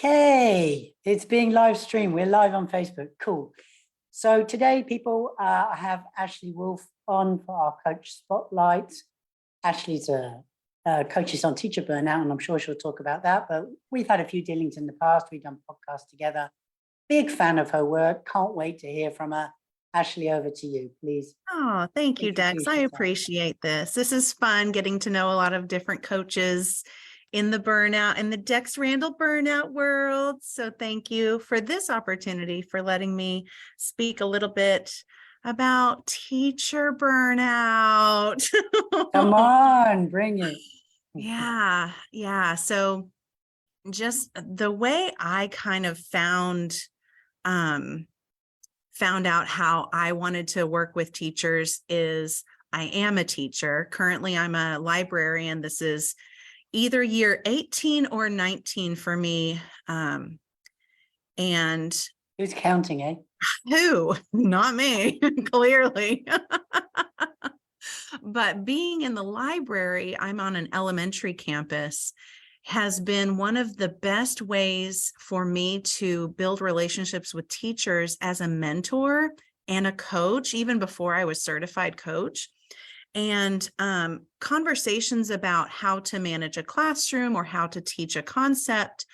Okay, it's being live streamed. We're live on Facebook. Cool. So today, people, I have Ashley Wolfe on for our coach spotlight. Ashley's a coaches on teacher burnout, and I'm sure she'll talk about that. But we've had a few dealings in the past. We've done podcasts together. Big fan of her work. Can't wait to hear from her. Ashley, over to you, please. Oh, thank you, Dex. Introduce I yourself. appreciate this. This is fun getting to know a lot of different coaches in the burnout and the Dex Randall burnout world. So thank you for this opportunity for letting me speak a little bit about teacher burnout. Come on, bring it. Yeah. So just the way I kind of found out how I wanted to work with teachers is I am a teacher. Currently, I'm a librarian. This is either year 18 or 19 for me. And who's counting, eh? Who? Not me, clearly. But being in the library, I'm on an elementary campus, has been one of the best ways for me to build relationships with teachers as a mentor and a coach, even before I was certified coach. And conversations about how to manage a classroom or how to teach a concept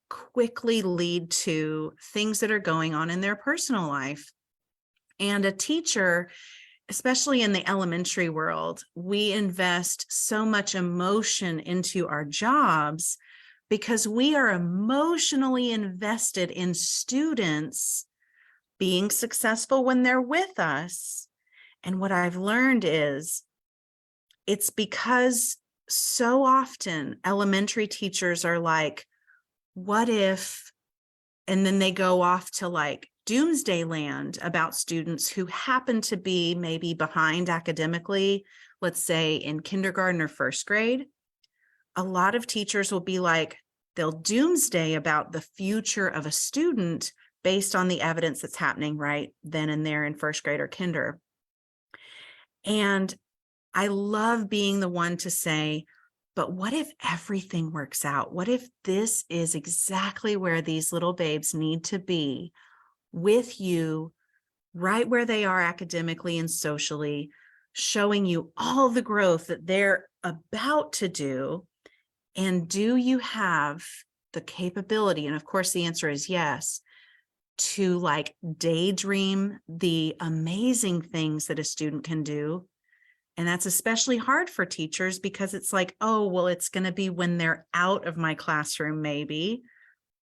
quickly lead to things that are going on in their personal life. And a teacher, especially in the elementary world, we invest so much emotion into our jobs because we are emotionally invested in students being successful when they're with us. And what I've learned is it's because so often elementary teachers are like, what if, and then they go off to like doomsday land about students who happen to be maybe behind academically, let's say in kindergarten or first grade. A lot of teachers will be like, they'll doomsday about the future of a student based on the evidence that's happening right then and there in first grade or kinder. And I love being the one to say, but what if everything works out? What if this is exactly where these little babes need to be with you, right where they are academically and socially, showing you all the growth that they're about to do? And do you have the capability? And of course, the answer is yes, to like daydream the amazing things that a student can do. And that's especially hard for teachers because it's like, oh, well, it's going to be when they're out of my classroom, maybe.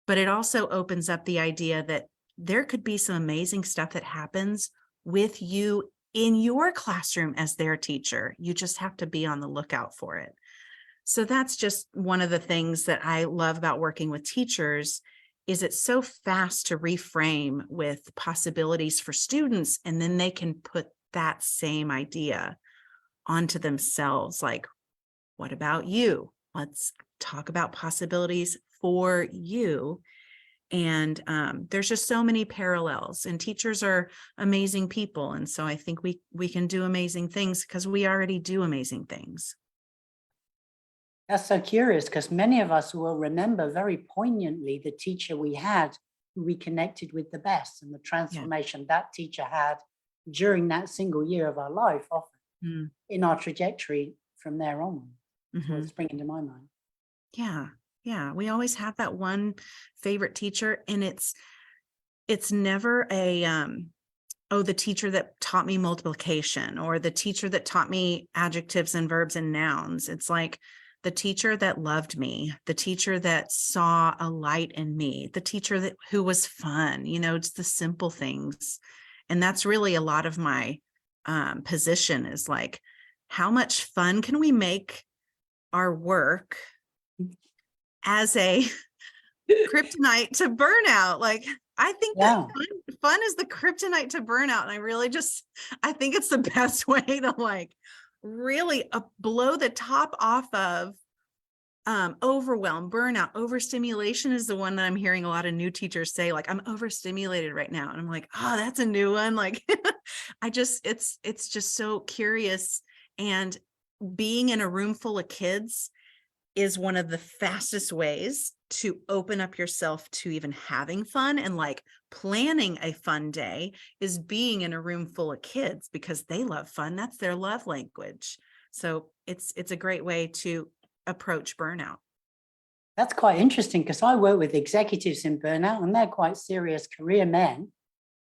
But it also opens up the idea that there could be some amazing stuff that happens with you in your classroom as their teacher. You just have to be on the lookout for it. So that's just one of the things that I love about working with teachers is it's so fast to reframe with possibilities for students, and then they can put that same idea onto themselves. Like, what about you? Let's talk about possibilities for you. And there's just so many parallels, and teachers are amazing people. And so I think we can do amazing things because we already do amazing things. That's so curious because many of us will remember very poignantly the teacher we had who we connected with the best and the transformation that teacher had during that single year of our life, often in our trajectory from there on. That's what's springing to my mind. Yeah. We always have that one favorite teacher, and it's never a, the teacher that taught me multiplication or the teacher that taught me adjectives and verbs and nouns. It's like the teacher that loved me, the teacher that saw a light in me, the teacher who was fun, just the simple things. And that's really a lot of my position is like, how much fun can we make our work as a kryptonite to burnout? Like, I think that fun is the kryptonite to burnout. And I think it's the best way to like really blow the top off of overwhelm, burnout. Overstimulation is the one that I'm hearing a lot of new teachers say, like, I'm overstimulated right now. And I'm like, oh, that's a new one. Like, it's just so curious. And being in a room full of kids, is one of the fastest ways to open up yourself to even having fun, and like planning a fun day is being in a room full of kids because they love fun. That's their love language. So it's a great way to approach burnout. That's quite interesting because I work with executives in burnout and they're quite serious career men.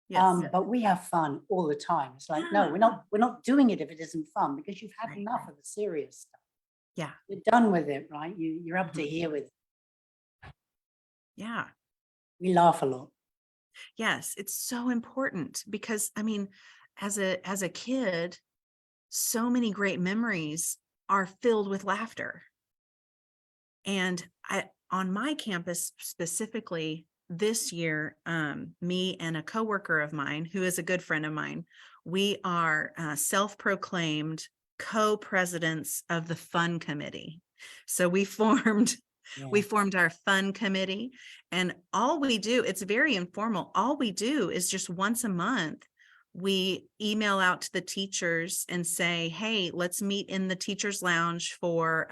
Yes. But we have fun all the time. It's like, no, we're not doing it if it isn't fun, because you've had Right. enough of the serious stuff. Yeah. You're done with it, right? You're up to Mhm. here with it. Yeah. We laugh a lot. Yes. It's so important because I mean, as a kid, so many great memories are filled with laughter. And on my campus specifically this year, me and a coworker of mine, who is a good friend of mine, we are self-proclaimed co-presidents of the fun committee. So we formed our fun committee, and all we do, it's very informal. All we do is just once a month, we email out to the teachers and say, hey, let's meet in the teachers lounge for,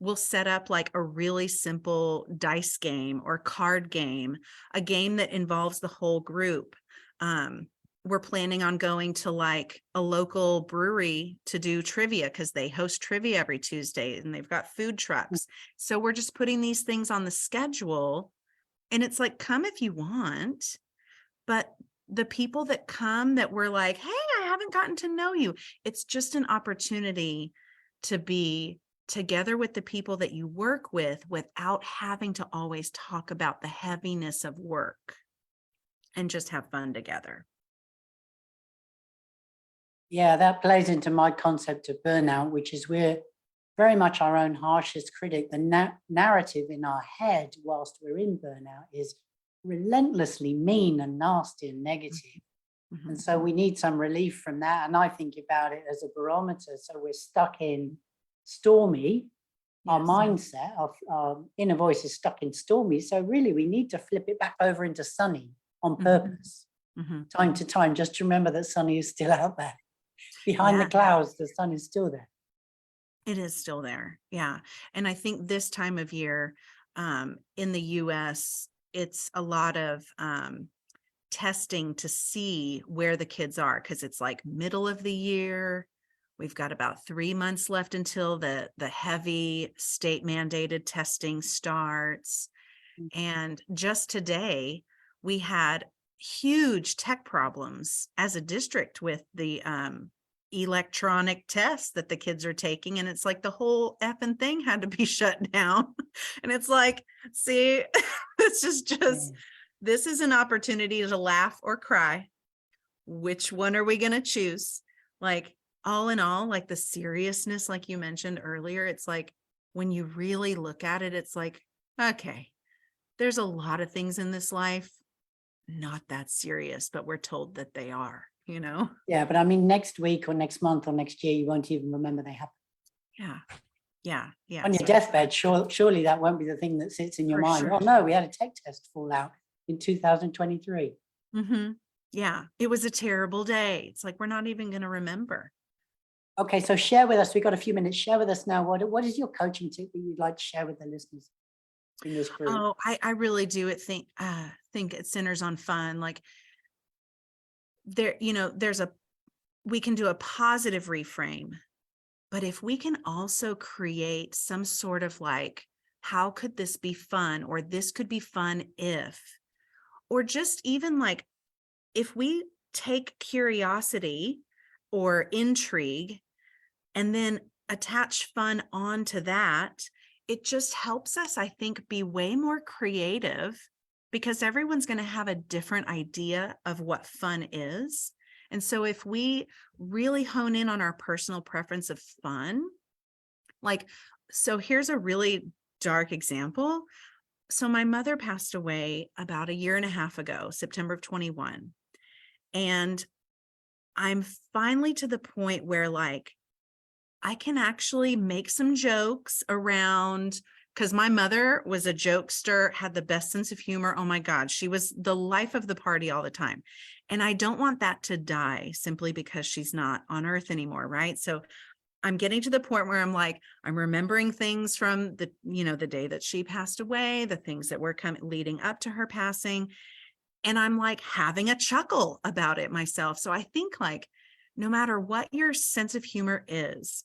we'll set up like a really simple dice game or card game, a game that involves the whole group. We're planning on going to like a local brewery to do trivia because they host trivia every Tuesday and they've got food trucks. So we're just putting these things on the schedule, and it's like, come if you want, but the people that come that we're like, hey, I haven't gotten to know you. It's just an opportunity to be together with the people that you work with without having to always talk about the heaviness of work, and just have fun together. Yeah, that plays into my concept of burnout, which is we're very much our own harshest critic. The narrative in our head whilst we're in burnout is relentlessly mean and nasty and negative. Mhm. And so we need some relief from that. And I think about it as a barometer. So we're stuck in stormy. Our Yes. mindset, our inner voice is stuck in stormy. So really, we need to flip it back over into sunny on Mhm. purpose, Mhm. time to time, just to remember that sunny is still out there. Behind the Yeah. clouds, the sun is still there. It is still there. Yeah. And I think this time of year, in the US, it's a lot of testing to see where the kids are, because it's like middle of the year. We've got about 3 months left until the heavy state mandated testing starts. And just today, we had huge tech problems as a district with the electronic tests that the kids are taking. And it's like the whole effing thing had to be shut down. And it's like, see, it's just, this is an opportunity to laugh or cry. Which one are we going to choose? Like, all in all, like the seriousness, like you mentioned earlier, it's like when you really look at it, it's like, okay, there's a lot of things in this life not that serious, but we're told that they are, you know? Yeah, but I mean, next week or next month or next year, you won't even remember they happened. Yeah. Yeah. Yeah. On your deathbed, surely that won't be the thing that sits in your For mind. sure. Oh no, we had a tech test fall out in 2023. Mm-hmm. Yeah. It was a terrible day. It's like, we're not even going to remember. Okay, so share with us. We've got a few minutes. Share with us now. What is your coaching tip that you'd like to share with the listeners in this group? Oh, I really do think it centers on fun. Like there, we can do a positive reframe, but if we can also create some sort of like, how could this be fun? Or this could be fun if, or just even like, if we take curiosity or intrigue and then attach fun onto that, it just helps us, I think, be way more creative, because everyone's going to have a different idea of what fun is. And so if we really hone in on our personal preference of fun, like, so here's a really dark example. So my mother passed away about 1.5 years ago, September of 21. And I'm finally to the point where like, I can actually make some jokes around, because my mother was a jokester, had the best sense of humor. Oh my God, she was the life of the party all the time. And I don't want that to die simply because she's not on earth anymore, right? So I'm getting to the point where I'm like, I'm remembering things from the, the day that she passed away, the things that were leading up to her passing. And I'm like having a chuckle about it myself. So I think like, no matter what your sense of humor is,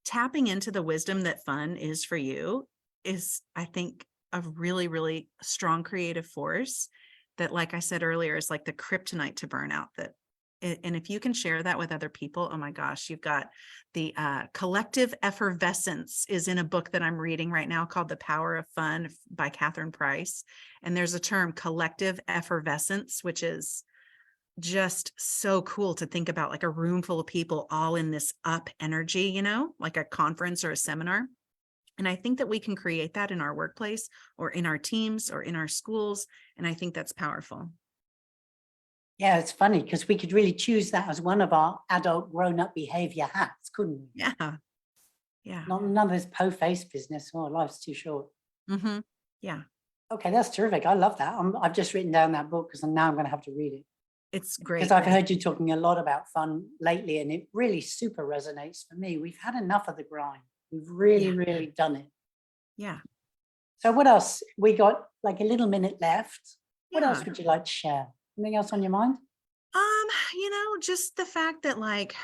tapping into the wisdom that fun is for you is, I think, a really, really strong creative force that, like I said earlier, is like the kryptonite to burnout. And if you can share that with other people, oh my gosh, you've got the collective effervescence is in a book that I'm reading right now called The Power of Fun by Catherine Price. And there's a term, collective effervescence, which is just so cool to think about, like a room full of people all in this up energy, like a conference or a seminar. And I think that we can create that in our workplace or in our teams or in our schools. And I think that's powerful. Yeah, it's funny because we could really choose that as one of our adult grown-up behavior hats, couldn't we? Yeah. Yeah. None of this po-face business. Oh, life's too short. Mm-hmm. Yeah. Okay, that's terrific. I love that. I've just written down that book because now I'm going to have to read it. It's great. Because I've heard you talking a lot about fun lately, and it really super resonates for me. We've had enough of the grind. We've really, really done it. Yeah. So what else? We got like a little minute left. What else would you like to share? Anything else on your mind? Just the fact that like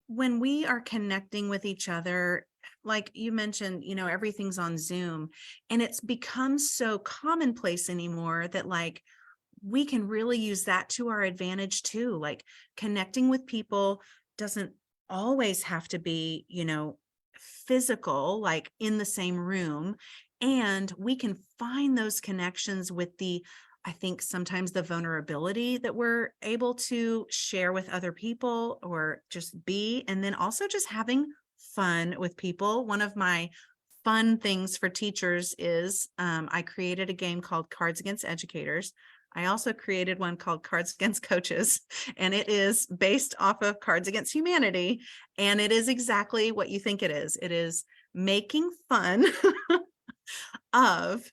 when we are connecting with each other, like you mentioned, everything's on Zoom, and it's become so commonplace anymore that like we can really use that to our advantage too. Like connecting with people doesn't always have to be, physical, like in the same room. And we can find those connections with I think sometimes the vulnerability that we're able to share with other people or just be, and then also just having fun with people. One of my fun things for teachers is I created a game called Cards Against Educators. I also created one called Cards Against Coaches, and it is based off of Cards Against Humanity. And it is exactly what you think it is. It is making fun of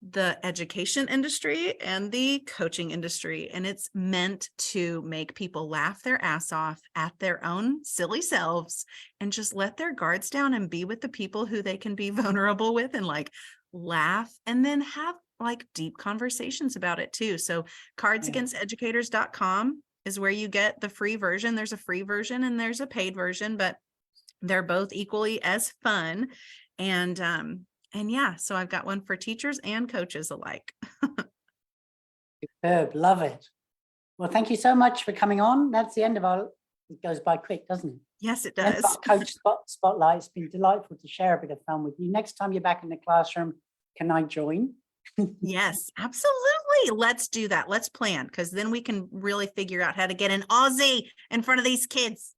the education industry and the coaching industry. And it's meant to make people laugh their ass off at their own silly selves and just let their guards down and be with the people who they can be vulnerable with and like laugh and then have like deep conversations about it too. So cardsagainsteducators.com is where you get the free version. There's a free version and there's a paid version, but they're both equally as fun. And yeah, so I've got one for teachers and coaches alike. Superb, love it. Well, thank you so much for coming on. That's the end of it goes by quick, doesn't it? Yes, it does. Coach Spotlight. It's been delightful to share a bit of fun with you. Next time you're back in the classroom, can I join? Yes, absolutely. Let's do that. Let's plan, because then we can really figure out how to get an Aussie in front of these kids.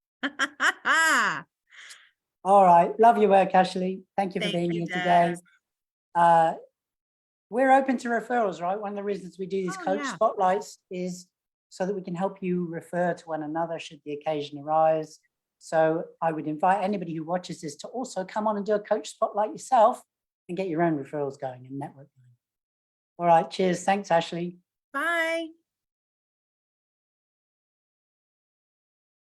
All right. Love your work, Ashley. Thank you for being here today. We're open to referrals, right? One of the reasons we do these coach spotlights is so that we can help you refer to one another should the occasion arise. So I would invite anybody who watches this to also come on and do a coach spotlight yourself and get your own referrals going and network going. All right. Cheers. Thanks, Ashley. Bye.